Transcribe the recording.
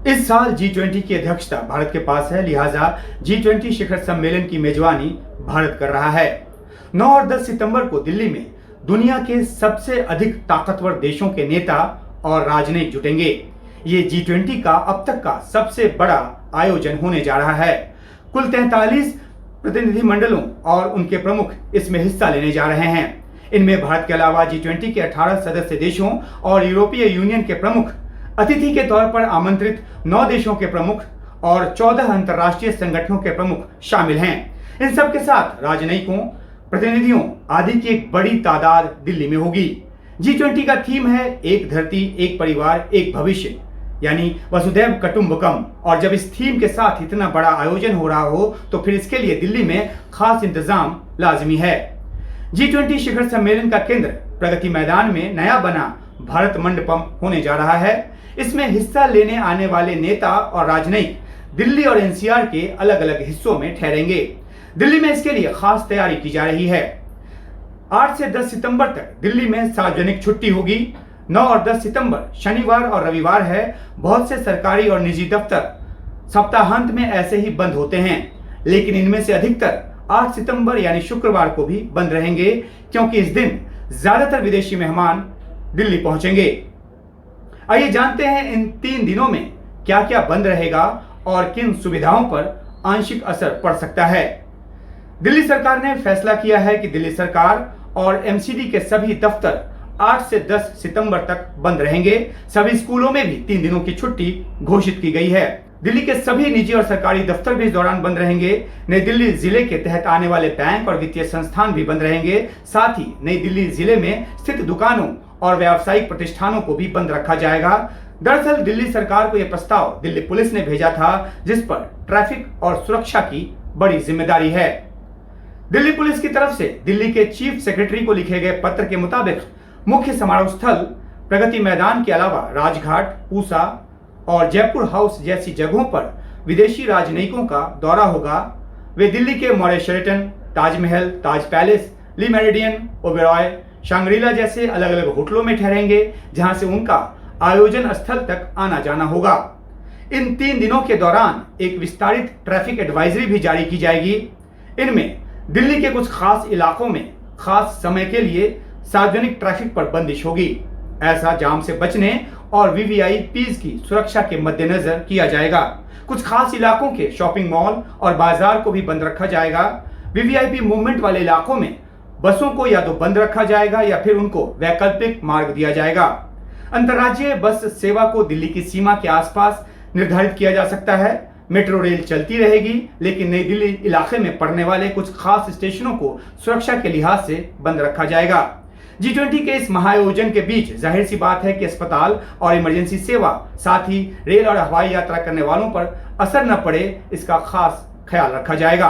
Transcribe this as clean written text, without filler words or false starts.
इस साल G20 की अध्यक्षता भारत के पास है, लिहाजा G20 शिखर सम्मेलन की मेजबानी भारत कर रहा है। 9 और 10 सितंबर को दिल्ली में दुनिया के सबसे अधिक ताकतवर देशों के नेता और राजनयिक जुटेंगे। ये G20 का अब तक का सबसे बड़ा आयोजन होने जा रहा है। कुल 43 प्रतिनिधिमंडलों और उनके प्रमुख इसमें हिस्सा लेने जा रहे हैं। इनमें भारत के अलावा G20 के 18 सदस्य देशों और यूरोपीय यूनियन के प्रमुख, अतिथि के तौर पर आमंत्रित 9 देशों के प्रमुख और 14 अंतर्राष्ट्रीय संगठनों के प्रमुख शामिल हैं। इन सब के साथ राजनयिकों, प्रतिनिधियों आदि की एक बड़ी तादाद दिल्ली में होगी। G20 का थीम है एक धरती, एक परिवार, एक भविष्य, यानी वसुधैव कुटुंबकम। और जब इस थीम के साथ इतना बड़ा आयोजन हो रहा हो तो फिर इसके लिए दिल्ली में खास इंतजाम लाजमी है। G20 शिखर सम्मेलन का केंद्र प्रगति मैदान में नया बना भारत मंडपम होने जा रहा है। इसमें हिस्सा लेने आने वाले नेता और राजनयिक दिल्ली और NCR के अलग अलग हिस्सों में ठहरेंगे। दिल्ली में इसके लिए खास तैयारी की जा रही है। 8 से 10 सितंबर तक दिल्ली में सार्वजनिक छुट्टी होगी। 9 और 10 सितंबर शनिवार और रविवार है। बहुत से सरकारी और निजी दफ्तर सप्ताहांत में ऐसे ही बंद होते हैं, लेकिन इनमें से अधिकतर 8 सितंबर यानी शुक्रवार को भी बंद रहेंगे, क्योंकि इस दिन ज्यादातर विदेशी मेहमान दिल्ली पहुंचेंगे। आइए जानते हैं इन 3 दिनों में क्या क्या बंद रहेगा और किन सुविधाओं पर आंशिक असर पड़ सकता है। दिल्ली सरकार ने फैसला किया है कि दिल्ली सरकार और MCD के सभी दफ्तर 8 से 10 सितंबर तक बंद रहेंगे। सभी स्कूलों में भी 3 दिनों की छुट्टी घोषित की गई है। दिल्ली के सभी निजी और सरकारी दफ्तर भी इस दौरान बंद रहेंगे। नई दिल्ली जिले के तहत आने वाले बैंक और वित्तीय संस्थान भी बंद रहेंगे। साथ ही नई दिल्ली जिले में स्थित दुकानों और व्यावसायिक प्रतिष्ठानों को भी बंद रखा जाएगा। दरअसल दिल्ली सरकार को यह प्रस्ताव दिल्ली पुलिस ने भेजा था, जिस पर ट्रैफिक और सुरक्षा की बड़ी जिम्मेदारी है। दिल्ली पुलिस की तरफ से दिल्ली के चीफ सेक्रेटरी को लिखे गए पत्र के मुताबिक मुख्य समारोह स्थल प्रगति मैदान के अलावा राजघाट, पूसा और जयपुर हाउस जैसी जगहों पर विदेशी राजनयिकों का दौरा होगा। वे दिल्ली के मौर्य शेरेटन, ताजमहल, ताज पैलेस, ली मेरिडियन, ओबेरॉय, शांग्रीला जैसे अलग अलग होटलों में ठहरेंगे, जहां से उनका आयोजन स्थल तक आना जाना होगा। इन 3 दिनों के दौरान एक विस्तारित ट्रैफिक एडवाइजरी भी जारी की जाएगी। इनमें दिल्ली के कुछ खास इलाकों में खास समय के लिए सार्वजनिक ट्रैफिक पर बंदिश होगी। ऐसा जाम से बचने और VVIPs की सुरक्षा के मद्देनजर किया जाएगा। कुछ खास इलाकों के शॉपिंग मॉल और बाजार को भी बंद रखा जाएगा। VVIP मूवमेंट वाले इलाकों में बसों को या तो बंद रखा जाएगा या फिर उनको वैकल्पिक मार्ग दिया जाएगा। अंतर्राज्यीय बस सेवा को दिल्ली की सीमा के आसपास निर्धारित किया जा सकता है। मेट्रो रेल चलती रहेगी, लेकिन नई दिल्ली इलाके में पड़ने वाले कुछ खास स्टेशनों को सुरक्षा के लिहाज से बंद रखा जाएगा। G20 के इस महाआयोजन के बीच जाहिर सी बात है कि अस्पताल और इमरजेंसी सेवा, साथ ही रेल और हवाई यात्रा करने वालों पर असर न पड़े, इसका खास ख्याल रखा जाएगा।